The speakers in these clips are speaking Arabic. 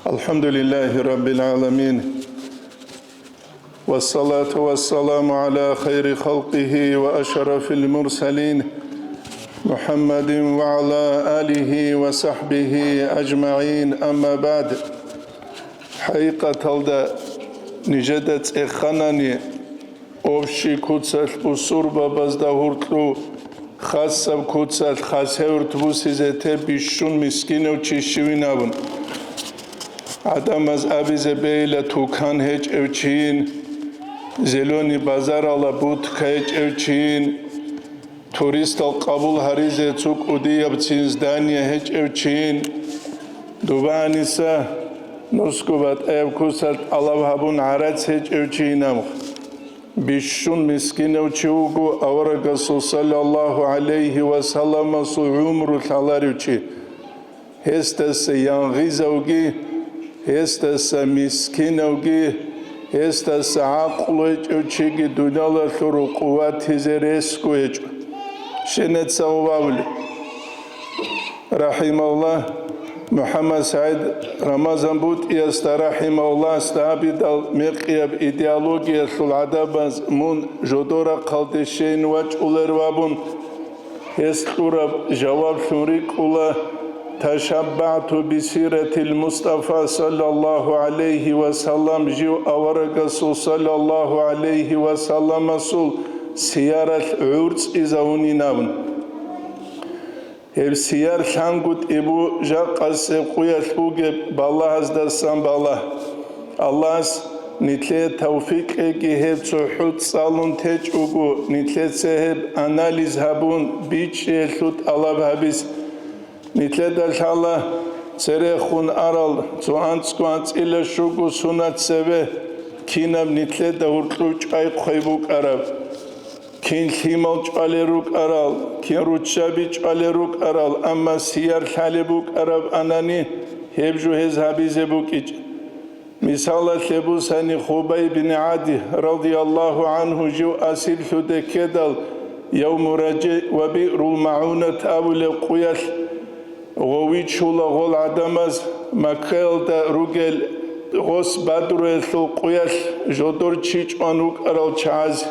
الحمد لله رب العالمين والصلاة والسلام على خير خلقه وأشرف المرسلين محمد وعلى آله وصحبه أجمعين أما بعد حقيقة نجدت إخاناني أوشي كوتسل أسوربا بزدهورتلو خاصة كوتسل خاصهورت بوسيزته بيشون مسكينو تشيشوينابون Adamaz abizebeyle tukan hiç evçiğin, zeloni bazar ala butka hiç evçiğin, turist al kabul harize çuk udiyabçin zdaniye hiç evçiğin, duvanisa nuskubat evkusat alavhabun araç hiç evçiğinam. Bişun miskin evçiğugu avaragasıl sallallahu aleyhi ve sellem su umru talarıçı. Hestese yanğizavgi, هستس مسكين أوجي هستس عقل أوجي دنيا ثرو قوات هزريسكو شنت سوابل رحم الله محمد سعيد رمضان بوت يست رحم الله استعبد المقيب إيديولوجيا العدبز من جدورا قلدشين وجه الروابون هستورا جواب ثوريك الله تشبعت بسيرة المصطفى صلى الله عليه وسلم جو أورقصو صلى الله عليه وسلم صل سيارة عرس إزاوني نابن هب سيار شانقود إبو جاقس قوية البوغب بالله أزدسان بالله الله نتلي توفيق إيجي هب صحوت صالون تيج أغو نتلي سهب أناليز هبون بيش يلوت الله بهبس نتلد الله سرخون أرال زوانسكوانس إلا شوكو سنات سبه كينام نتلد ورطلوش أي خيبوك أراب كين خيمالش عليروك أرال كين روتشابيش عليروك أرال أما سيار حالبوك أراب أناني هبجو هزهابيزي بوكيج مثال لبوساني خوباي بن عادي رضي الله عنه جو أسيل ثودي كدال يوم رجي وبئر المعونة أول قياش غويتشولا غول عدمز مكيل دا روغل غوس بدر ثو قياش جدور تشيج أنوك أرال چاز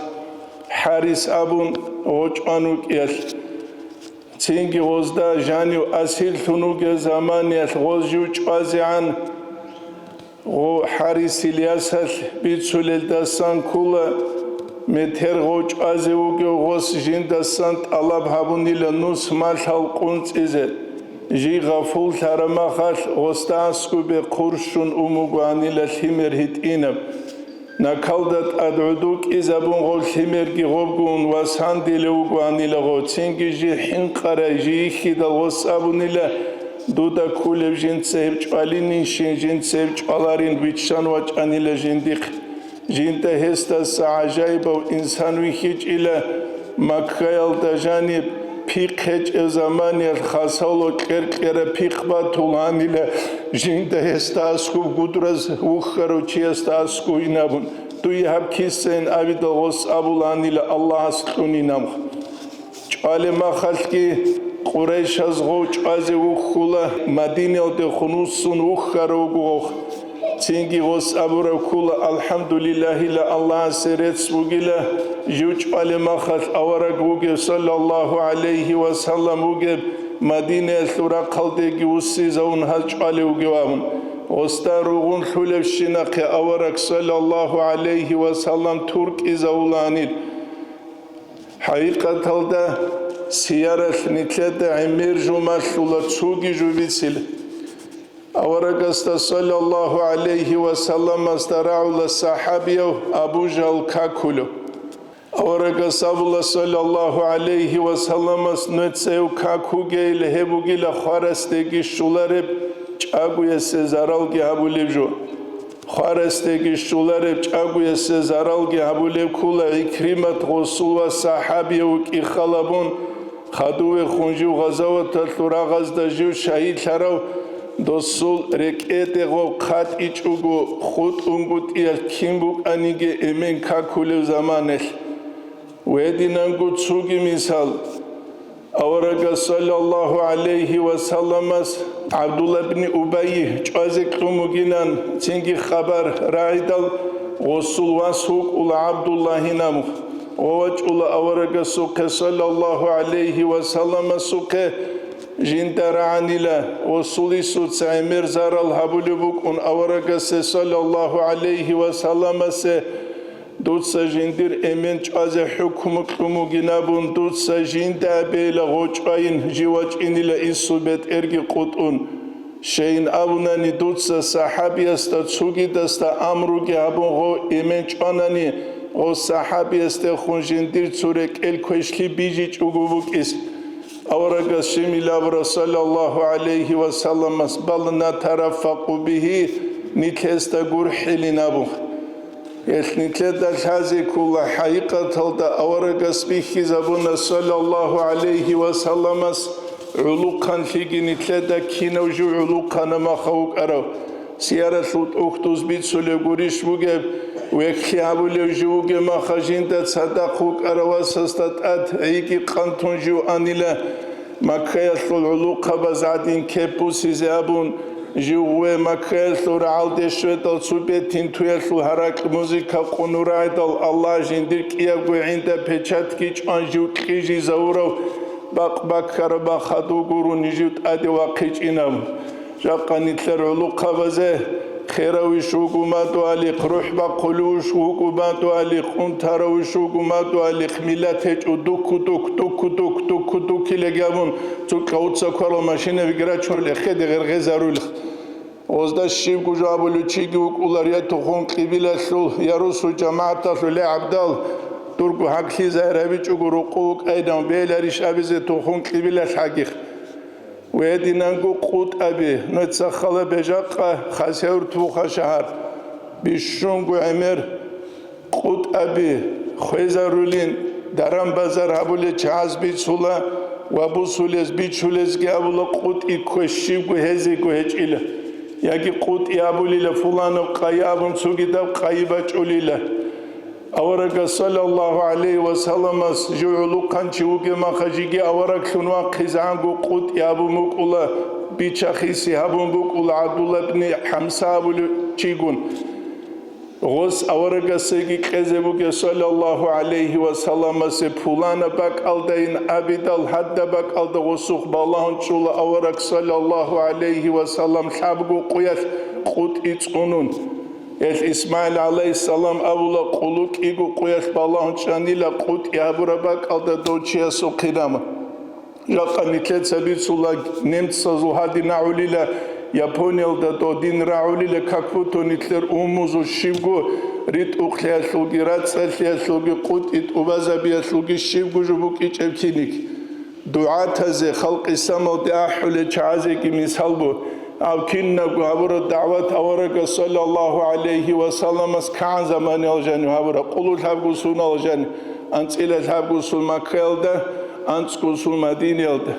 حارس أبون غوش أنوك يش تينجي غوز دا جانيو أسيل ثنوك زمان يش غوز جوش أزيان غو حارس إلياسل بيتسولل دستان كولا متر غوش أزيوك غوس جين دستان ألاب هابوني لنوس مالحال قنص إزل جي غفول ثرما خال غستاسكو بقرشون أموغواني للحمر هتئينب نكالدت أدعودوك إذا بنغول حمر جي غوبغون واسهاندي لوغواني لغوتسينجي جي حنقرة جي خيدا غصابوني ل دودا كولب جين تسيب جوالينين شين جين تسيب جوالارين ويتشان واجاني لجنديق جين تهستا سعجايبا وإنسان ويخيج إلى مكايل دجانب پیخچ زمانی خاصلو کرکر پیخ با طولانی ل جنده استاسکو گودرز وخروچی استاسکو اینابون توی هب کیسن عبید غص ابولانی ل الله استونی نام چاله ما خالکی قریش از غوچ از وخولا مدینه od خنوسون وخروگو تینگی غص ابورا کولا الحمدلله ل الله سرت سوگیلا جوچ علی مخال آورگ وگه صلی الله علیه و سلم وگه مدینه ثورا قلدگی وسی زون حج علی وگه وام استاروغون خلف شناق آورگ صلی الله علیه و سلم ترک ازولانید حقیقت هلدا سیارت نتلد عمیر جمال ثولا تسوگی جویسیل أورقست صلى الله عليه وسلم استرعوا للصحابي أبو جهل كاكولو أورقست أبو صلى الله عليه وسلم نتسيو كاكوغي لهبوغي لخارستيغي شولارب چاگو يسزارالغي أبو لبجو خارستيغي شولارب چاگو يسزارالغي أبو لب كولا إكريمت غصول والصحابي وكي خلبون خدوه خونجو غزوة الثورا غزدجو شهيد لراو دوسول ركعت غو خات إيشوغو خود أنغوت إيال كيمبوك أنيجي إمين كاكولو زمانه ويدينانغو تسوغي مثال Avaraga sallallahu aleyhi ve sellemas Abdullah ibn Ubay çazik tumuginan çingi haber raidal Resul vasuk ula Abdullahinam ovaç ula avaraga suke sallallahu aleyhi ve sellem suke jindaranila Resuli sutsa emir zaral habulubuk un avaraga se sallallahu aleyhi ve sellem se Dutsa jindir emin çaze hükmük tumuginabun dutsa jinda beyle goçayın jivaç inile isubet ergi kutun şeyin avunani dutsa sahabiyasta tsugidasta amrugi abun go emin çanani o sahabiyasta khunjindir çurek el koşli biji çugubuk is avraga şimilavra sallallahu aleyhi ve sellem balna tarafaku bihi nikesta gurhilinabu Etnikle hazi kulla haqiqatalda avaragas bihi zabuna sallallahu aleyhi ve sellemas ulukan figinitle de kinavju ulukan ma khawq arav siyarat uhtuz bit sule gurish buge ve khiabule juge ma khajinda sadaquk arawasastat at ayki qantunju anila makhayatul uluqa bazadin kepusi zabun Jiwe makhel alde shvedal subetin tuyel harak muzika qunuraidal Allah jindir kiyagu inda pechatki chanju qiji zaurov baq karba khadu guru nijut adi waqichinam jaqanitlar ulu qavaze khirawi shugumatu ali ruh ba qulu shugumatu ali quntarawi shugumatu ali milate duk kilegabun tuqautsa qala mashina vigra chorle khede gergezarul Ozda şiv kujabulu çigi ukular ya tuhun qibila sul yarusu cemaata sule abdal turku hakli zahravi çuguru quk aydan beyler iş abize tuhun qibila haqih ve dinangu qut abi netsakhala bejaqa khaseur tuha şahar bişungu emir qut abi khwezarulin daram bazar habule chazbi sula ve bu sules biçules gavula qut ikoşiv gu hezi gu hechila Yagi qut yabulile fulano qayabun sugidab qayba çulile Avaraga sallallahu aleyhi ve sellemas ju'ulu kanchi uge makhajigi avarak şunwa qizangu qut yabumuk ula biçakhisi habumbuk ula Abdullah ibn Hamsa bulu çigun Gos avaraga segi qezebuge sallallahu aleyhi ve sellemas fulana bak aldayin abidal hadda bak alda gosuq balahun çula avarak sallallahu aleyhi ve sellem habgu quyat qut içunun El İsmail aleyhisselam avula quluk igu quyat balahun çanila qut yabura bak alda doçiya suqidama Yaqanitlet sabit sula nemtsa zuhadi naulila Japonya'da do din raulile kakvuto nitler umuzu şivgu rit uqliyaslugi ratsaliaslugi qut it ubazabiyaslugi şivgu jubuk içevkinik dua taze halqi samal ahule çazeki misalbu avkinna gavura davet avaraga sallallahu aleyhi ve sellemas kan zamanı aljanı havura qulul havgu sun aljanı antsilat havgu sun makelda antsku sun madinelda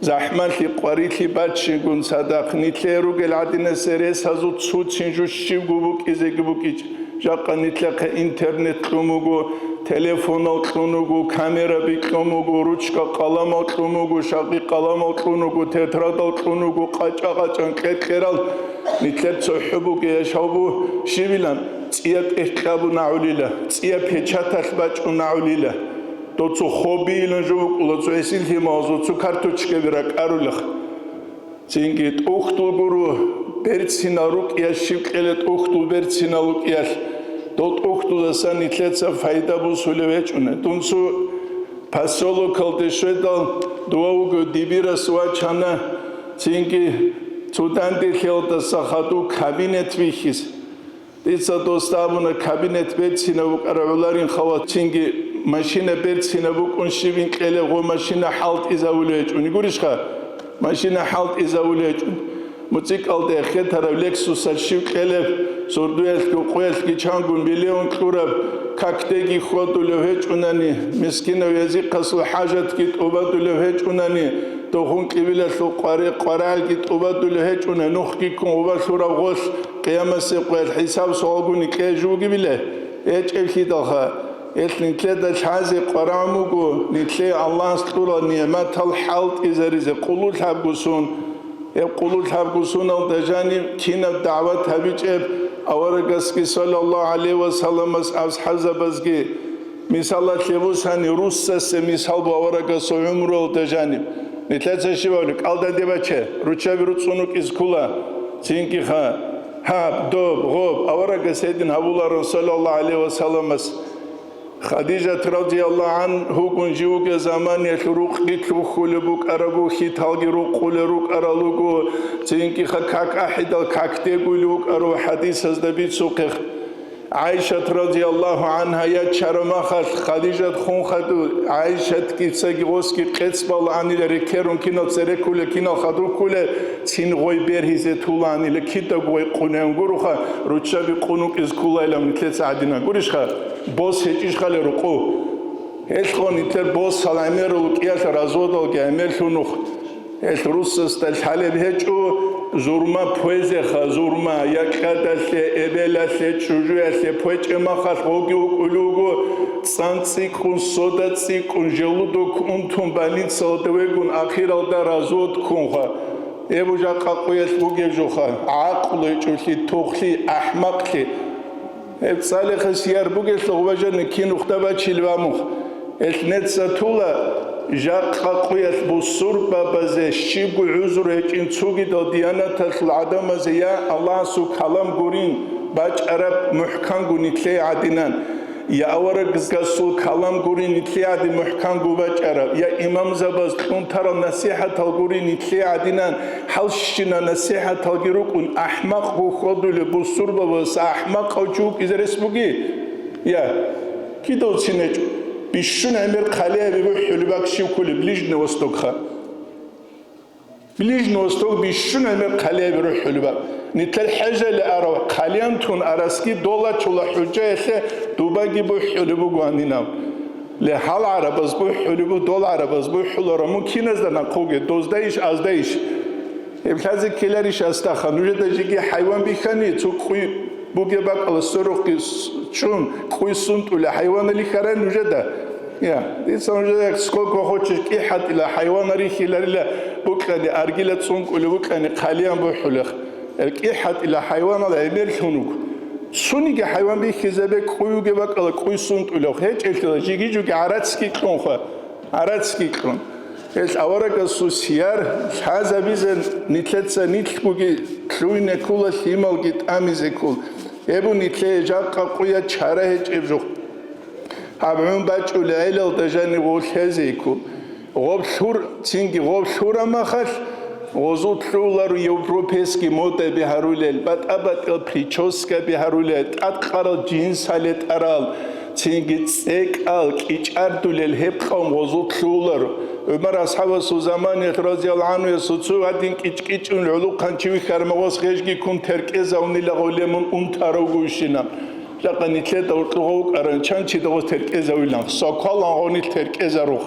Zahmatli qarili batşigun sadaqnitleru geladine seres hazut suçinju şivgubuk izegubuk iç jaqanitlaqe internet tumugu telefon tumugu kamera bikumugu ruchka qalama tumugu shaqi qalama tumugu tetrada tumugu qaçaqaçan qetqeral nitlet sohbuge yaşabu şivilan tsiyat ehqabu naulila tsiya pechatal baçu naulila Doçu hobiyle juvuk ulaçu esilhi mağazuçu kartoçke virak arulıq. Çünkü uxtu guru bertsinaruk ya şivqelet uxtu bertsinaluk ya dot uxtu da san itletsa fayda bu suleveçune. Tunsu pasolo kaldı şvedal duavugu dibira suva çana çünkü Sudan dilhelda sahadu kabinet vihis. Ditsa dostabuna kabinet bertsinavuk araularin xavat çünkü Maşina bertsina buk un şivin qele go maşina halt izavulech uni gurishqa maşina halt izavulech mutik alde xe taraf Lexus şiv qele sorduel ko qoyel ki changun milyon qurab kaktegi xodulevech unani miskina vezi qasul hajat kit ubadulevech unani tohun qibila suqari qaral kit ubadulevech unani nuxki ko ubashura gos qiyamase qoyel hisab soguni qejugi bile ech elki daha نتلي الحازي قراموكو نتلي الله سطورة نعمة الحلط إزاريزي قلو الحبقسون قلو الحبقسون الدجاني كينا بدعوة هبيج أورقسكي صلى الله عليه وسلم أصحاب بزكي مثال تلبوساني روسس مثال بأورقس عمره الدجاني نتلي تشيبولك ألدا ديباتشي روچا بيروتسونوك إسكولا تينكي هاب دوب غوب أورقس هيدين هبولار صلى الله عليه وسلم خديجة رضي الله عنه كن جوك زمان يخروق قتلو خلبوك أربو خيطالي روق خلروك أرالوكو تينكي خاك أحد الكاك تيقولوك أرو حديث هزدبيت سوقخ عائشة رضي الله عنها يا شرمخت خديجة خون خدو عائشة كيساقي غوسكي قصبال عني لركيرون كينو تسركولي كينو خدو كولي تين غوي بيرهيزي طولاني لكيتا غوي قونيون غروخا روچابي قونوك إز كولا إلام نتلت عدنا غوريشخا بوس هيتش خالي رقو هيتخون نتلت بوس سلامير ولكيات رازودو كامل شنوخ هيت روسس تلحالي بهيتشو زورما بويزي خا زورما يكادا سي إبلا سي تشوجويا سي بويتش إما خاص غوغي وقلوغو سانسي كون صودا سي كون جلودو كون تنبالين صوتوي كون أخير الدا رازود كون خا إبو جاقا قويس بوغي جوخا عقلي جوشي توخلي أحمقلي إب صالح سيار بوغي سلغوجا نكين اختبا تشيلواموخ إثنت ساتولا جاقا قويس بصوربا بزي شيبو عزر هيجين تسوغي دو ديانة العدم زيا الله سو كلام قورين باج عرب محكان قو نتلي عدنان يا أورق قصو كلام قورين نتلي عدن محكان قو باج عرب يا إمام زباز تون ترى نصيحة تلقورين نتلي عدنان حلشنا نصيحة تلقروكون أحمق قو خودو لبصوربا بس أحمق قو جوك إذا رسموكي يا كيدو تسينيجو بيشون عمر خاليه بيبو حلوباك شيوكولي بليجن وستوكخا بليجن وستوك بيشون عمر خاليه بيبو حلوباك نتل حاجة لأروا خاليان تون أراسكي دولا چولا حجة يخي دوباقي بو حلوبو قوانينام لحال عرباز بو حلوبو دول عرباز بو حلورا ممكن ازدنا قوغي دوزدايش ازدايش ابخازي كيلاريش استاخا نوجد جيجي حيوان بيخاني تو خوي بوغي باق على السروقي چون خوي سنت ولا حيوان اللي خران نوجده يا دي سنوجده سكوك وخوشش كي حد الى حيوان ريخي لرلا بوكاني ارجيلة سنك ولا بوكاني قاليان بوحلخ كي حد الى حيوان على امير شنوك سونيك حيوان بيخي زبك خويوغي باق على خوي سنت ولا هيج التلا جيجي جوكي عراتسكي كلون عراتسكي كلون إيش أورك السوسيار هذا بيزن نتلتسا نتلقوكي تلوين كولا ثيمال جيت أميزي كول يبو نتلي جاقا قويا تشارهج إبجوخ هابعون باجو لعيلة دجاني غول هزي كول غوب ثور تينجي غوب ثورا ما خش غوزو تلولارو يوروبيسكي موتا بهاروليل بات أبات البريتشوسكا بهاروليل أتقارل جينس هالت أرال تينجي تسيك آل كيش أردوليل هبقام غوزو تلولارو عمر أصحاب الزمان رضي الله عنه يسوع هادين كيش العلو كانشوي خرمواس خيجي كون تركيزا ونيلا غوليمون أنتارو غوشينا لكن نتلت أورتوغ أرنشان تيدو تركيزا ويلان ساكال عنوني تركيزا روح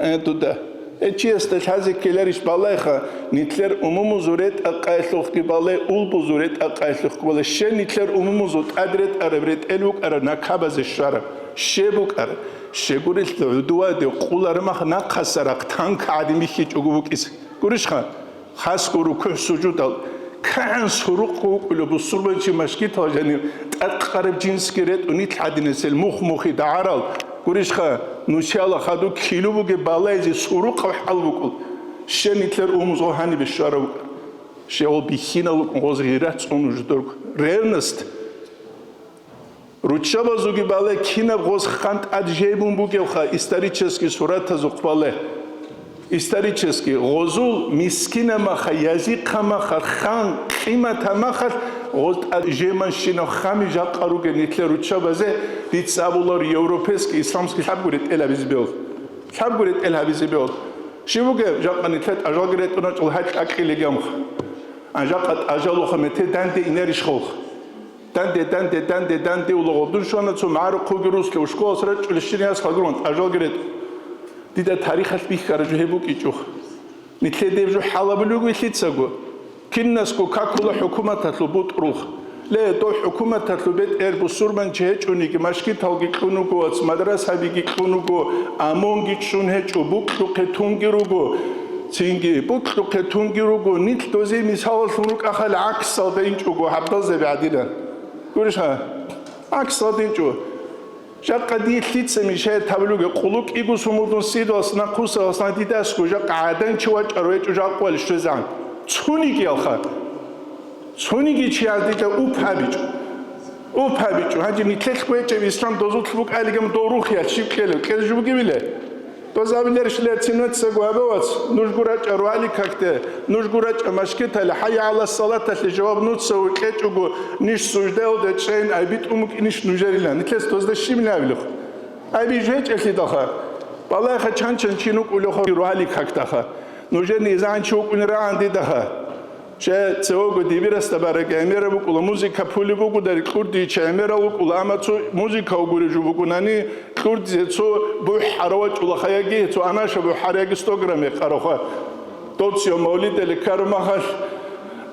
أنتو ده إيشي استشهاد كيلاريش بالله نتلر أمم زورت أقايسلوخ كبالله أول بزورت أقايسلوخ كبالله شن نتلر أمم زوت أدرت أربرت إلوك أرنا كابز الشرب شبوك أر شغوريل العدوة دي قولار ما ناقصرق تانك عدمي هيج أقوبك إس قريش خاص قرو كه سجود كان سرق قلو بصربة شي مشكي تاجاني أقرب جنس كريت ونيت عدنس المخ دعارل قريش نوشيالا خدو كيلو بوغي بالايزي سرق وحال بكل شن نتلر أموزو هاني بالشارع شيء بيخينا لكم غزغيرات سونوجدورك ريرنست Ручава зуги бале кина гоз хант аджейбун бугевха исторический сурата зуқбале исторический гозул мискина маха язиқа маха хан қимата маха гоз аджейман шино хами жақаруге нитле ручавазе дицабулар европейский исламский хабгурит элабизбел шивуге жақан нитлет ажалгирет уначул хач акилегамх ажақат ажалуха мете данде инеришхолх دانده ولغدون شوانه تو معارو قوگروس که وشکو اصرا چلشتینی از خاگروند اجال گرید دیده تاریخ هست بیخ کرده جو هبوک ایچوخ نتلی دیو جو حالا بلوگو ایتلید سگو کن نسکو که کل حکومت هتلو بود روخ لا تو حكومة تطلبت بسورمن جهجوني كمشكي تلقي كونوكو مدرسة بيجي كونوكو أمونجي شون هجو بوكلو كتونجيروكو تينجي بوكلو كتونجيروكو نيت توزي مثال فنوك أخل عكس صدينجوكو حبض بعدين كورشها عكس صدينجو جاك قدي ثيت سميشة تبلوك قلوك إيجو سمودون سيدو أصلا قوسا أصلا ديداسكو جاك عادن شواج أرويج وجاك قولش تزان توني كيالخا توني كي عاديتا أوبابيجو هاجي نتلخ بيجي بإسلام دوزوت فوق عليكم دوروخيا شيب كيلو كذا جو بقبله دوزابيلرش لا تنوت سجوابات نشجورات أروالي ككته نشجورات مشكلة الحي على الصلاة الجواب نوت سوي كتجو نيش سجدة وده شيء أبيت أمك نيش نجاريلا نتلس دوزده شيء من أبلغ أبي جهج أكيد أخا بالله خشان شنوك ولو خا أروالي ككته خا نجار نيزان شوك ونرا عندي ده شيء تسوق ديبيرس تبارك أمير بقول موسيقى بولي بقول داري كردي شيء أمير بقول أما تو موسيقى وقولي جو بقول ناني كردي تو بحروات ولا خياجي تو أنا شبه حريق استغرامي خروخا توتسيو مولد اللي كرمهاش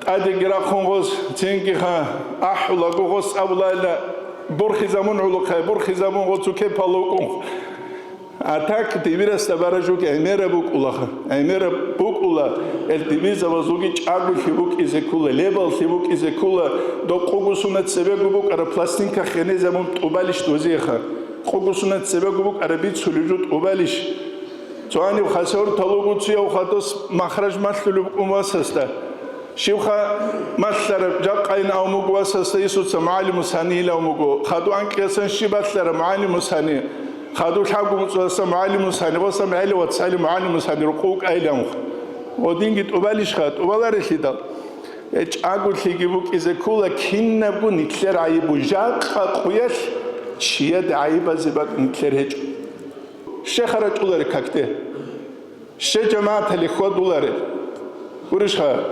أدي جرا خونغوس تينكي خا أحولا غوغوس أولا لا برخي زمان علوقها برخي زمان غوتو كيبالوكون أتاك تبيرس تبارجوك أمير بقول أمير بقول التبيز وزوجي أقول خبوك إذا كله ليبل خبوك إذا كله دو قوسونة سبب بقول على بلاستيك خني زمان أبالش توزيخه قوسونة سبب بقول على بيت سلوجود أبالش تواني وخسر طلوعات سيا وخدوس مخرج مثل بقوماسسته شيوخا مثل جاك أين أو مقواسسته يسوع سمعلي مساني لا مقو خدو عنك يسن شبث معاني مساني خدوا الحاجة متصل معالي مساني بس معالي وتصالي معالي مساني رقوق أيلامخ ودين جت أباليش خد أبالارش هذا إيش أقول تيجيبوك إذا كولا كنا بقول نتلر عيبو جاك خويش شيء عيبة زبق نتلر هج الشيخ رج دولار كاكته الشيخ جماعة اللي خد دولار ورشها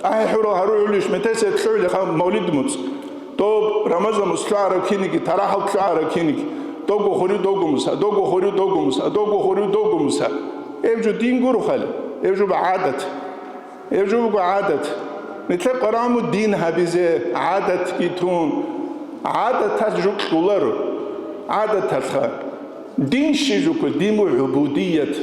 حرو يقولش متى ستحول خام مولد مت طب رمضان مسلعر كينك تراحل سلعر كينك دوغو خوري دوغو مسا دوغو خوري دوغو مسا دوغو خوري دوغو مسا ابجو دين غورو خال ابجو بعادت ابجو بعادت مثل قرام الدين هبيزه عادت كيتون عادت تجوك دولار عادت تلخا دين شيجوك دين عبودية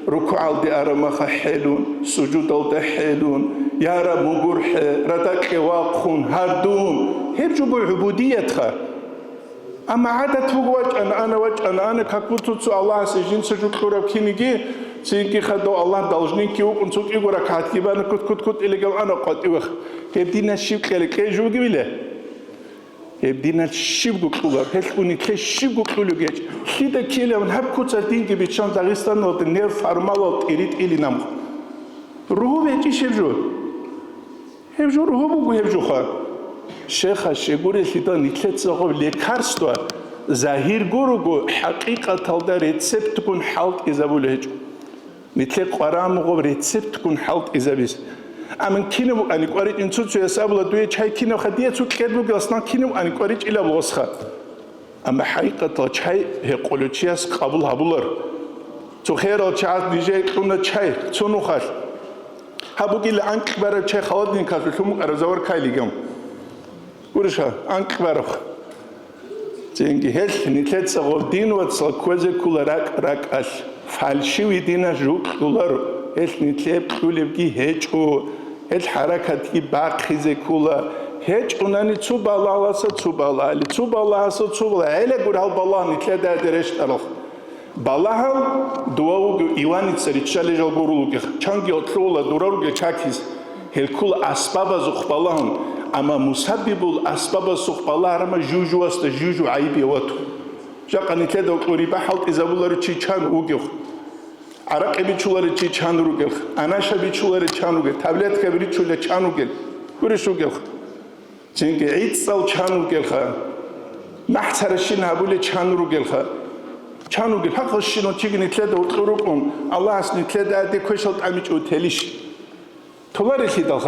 ركوع دي أرمخ حلون سجود دي حلون يا رب مغرح ردك واقخون هردون هبجو بعبودية خا أما عادت وجه أنا كقولت الله سجين سجود كرب كينيجي سينكي خدوا الله دالجنين كيوك أنتوك يقولك هات كيبان كت اللي قال أنا قد إوخ يبدينا الشيب كلك إيش جو قبله يبدينا الشيب كقوله هالكوني كشيب كقوله جيش كده كيله من هب كت سدين كبيتشان داغستان ودنير فارمالات إريد إلي نام روح بيجي شبجو هبجو روح بقول هبجو خا شيخ الشيخور اللي نتلت صغب لكارستوا ظاهر جورو حقيقة تلدا ريتسبت تكون حالت إذا بولهج نتلت قرام غو ريتسبت تكون حالت إذا بيس أمن كينو أني قارئ إنسو تيساب لا دوي شيء كينو خديه تو كذب أصلا كينو أني قارئ إلى بوسخة أما حقيقة شيء هي قولتشياس قبول هبولر تو خير أشعات نيجي كنا شيء تونو خاش هبوكي لأنك برا شيء خالد نكاسو شو مقرزور كايليجام ورشة أنك برخ تيجي هل نتلت صغب دين وتصل كوزة كل راك أش فالشوي دينا جوك دولار هل نتلت كل بقي هجو هل حركة كي باقي زي كولا هج وناني تصوب الله لسه تصوب الله اللي تصوب الله لسه تصوب الله عيلة قرال بالله نتلت درش ترخ بالله دواو إيواني تسري تشالي جال قرولك چانجي أطلولا دورارك چاكيز هل كل أسباب زخ بالله أما مسبب الأسباب السوق بالله رما جوجو است جوجو عيبي واتو جاقني كده قريبة حالت إذا بولار چي چان وگيخ عرق بيچولار چي چان روگيخ أناشا بيچولار چان وگيخ تابلت كبيري چولا چان وگيخ ورش وگيخ چنك عيد سال چان وگيخ محترشين هبول چان روگيخ چان وگيخ حق الشينو چيك نتلد وطروكم الله اس نتلد ادي كوشلت عميچ اوتليش تولار خيدخ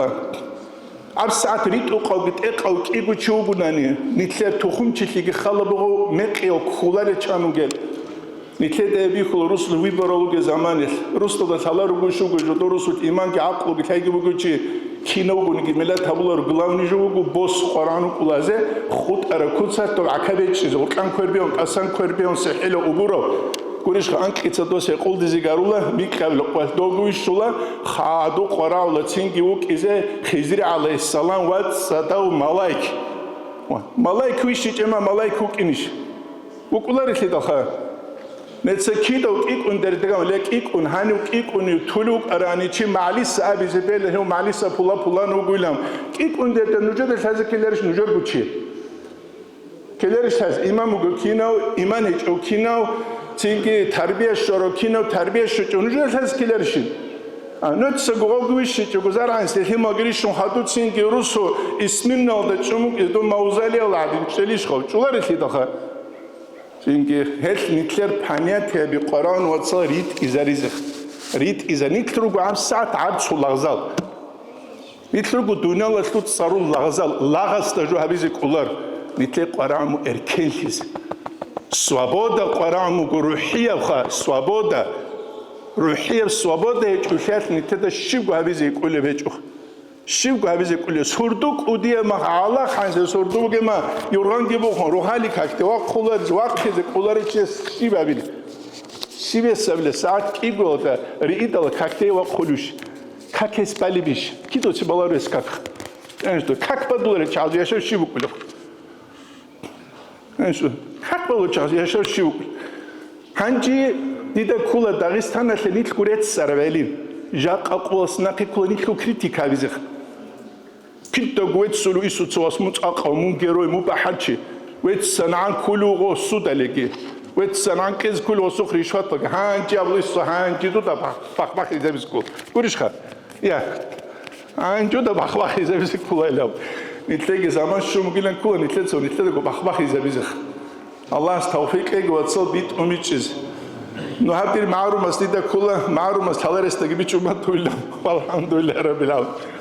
أبسط ريت أقوى أقوى كيبو تشوفوا ناني نتلاب تخم تشيكي خالبو مكي أو خلال تشانوجل نتلاب أبي خل رسل ويبرالوج زمانه رسل ده ثلا رجوشو جدو رسل إيمان كعقل بتلاقي بقولشي киногуни гимела табулар главный жугу бос Qur'anu qulaze khutara kutsat to akabechis urqan kverbion qasan kverbion sehelo uburo gurish anqitsa dose quldizi garulla miqavlo qval doguishula khadu qoravla tsingi uqize khizri alayhis salam wat sadau malaik malaik wishchema malaik uqinish uqulari khidakha Netze kido ikun derdega lek ikun hanu ikun tuluk arani chi malis abi zebele hu malisa pula no gulam ikun derde nujud el kelerish nujur guchi kelerish has imam gukino iman hiç okino çünkü terbiye şorokino terbiye şu nujur el kelerish Netze goguish chu guzaran se himagrish hadu çünkü rusu ismin ne oldu çumuk edo mauzali aladin çelish khov çular khidakha Çünkü her nitler paniyat bir Kur'an ve tsal rit izarizik. Rit izar nitlugu am saat artsu lagzal. Nitlugu dunyalar tut sarul lagzal. Lagaz da jo habizik ular. Nitler Kur'an mu erkenliz. Svoboda Kur'an mu ruhiye kha svoboda. Ruhiye svoboda hiç uşat nitler de şivgu habizik ule veçuh. Şivgu habizik ule surduk udiye ma Allah hanse surduk ma yorgan gibi ruhali kakte wa kular vakti kular içe şiv abil. Şiv sabile saat igoda riidal kakte wa kuluş. Kak espalibiş. Kido çibalar eskak. Ensto kak badular çaldı yaşar şiv kulu. Ensto kak badular çaldı yaşar şiv kulu. Hangi dida kula Dağistan'a lenit kuret sarvelin. Jak aqosna qikuniku kritika bizik. Kitto gwet sulu isu tsos mutaqaw mungeroi mubahachi. Wet sanan kulu go sudalegi. Wet sanan kez kulu sukh rishwat hanji ablis hanji do da bak izebisku. Gurishkha. Ya. Hanji da bak izebisku elav. Nitlegi zaman shumgilen kula nitletso nitlego bak izebizik. Allah tawfiq eg watsal bit umichiz. نهابير معرومة سيدا كلها معرومة حضر استجيبي شو ما تقول له والحمد لله رب العالمين